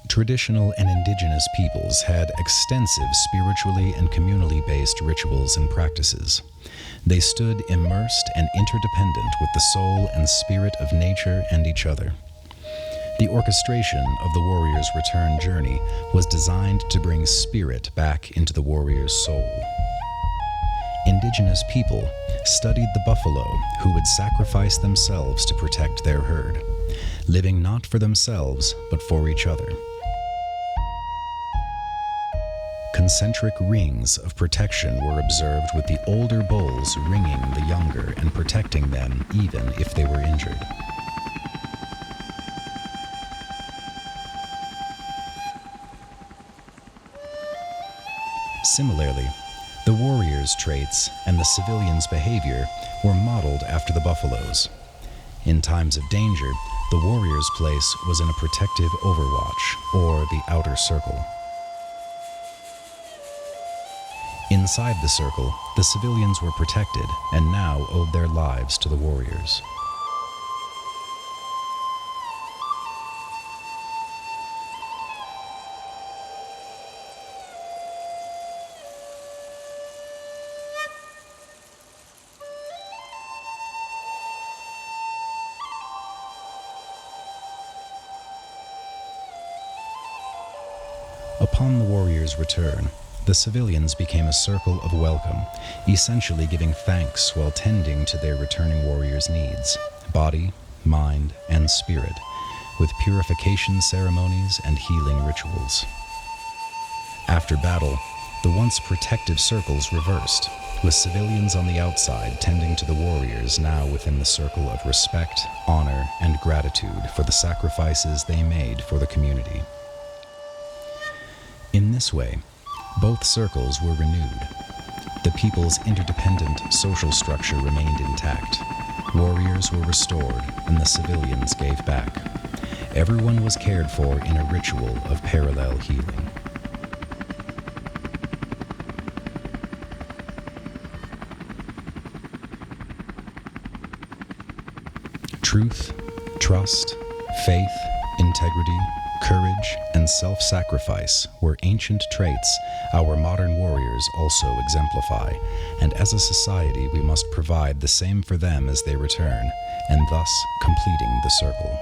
Traditional and indigenous peoples had extensive spiritually and communally based rituals and practices. They stood immersed and interdependent with the soul and spirit of nature and each other. The orchestration of the warrior's return journey was designed to bring spirit back into the warrior's soul. Indigenous people studied the buffalo who would sacrifice themselves to protect their herd, living not for themselves but for each other. Concentric rings of protection were observed, with the older bulls ringing the younger and protecting them even if they were injured. Similarly, the warriors' traits and the civilians' behavior were modeled after the buffaloes. In times of danger, the warrior's place was in a protective overwatch, or the outer circle. Inside the circle, the civilians were protected and now owed their lives to the warriors. Upon the warrior's return, the civilians became a circle of welcome, essentially giving thanks while tending to their returning warriors' needs, body, mind, and spirit, with purification ceremonies and healing rituals. After battle, the once protective circles reversed, with civilians on the outside tending to the warriors now within the circle of respect, honor, and gratitude for the sacrifices they made for the community. In this way, both circles were renewed. The people's interdependent social structure remained intact. Warriors were restored, and the civilians gave back. Everyone was cared for in a ritual of parallel healing. Truth, trust, faith, integrity, courage, and self-sacrifice were ancient traits our modern warriors also exemplify, and as a society we must provide the same for them as they return, and thus completing the circle.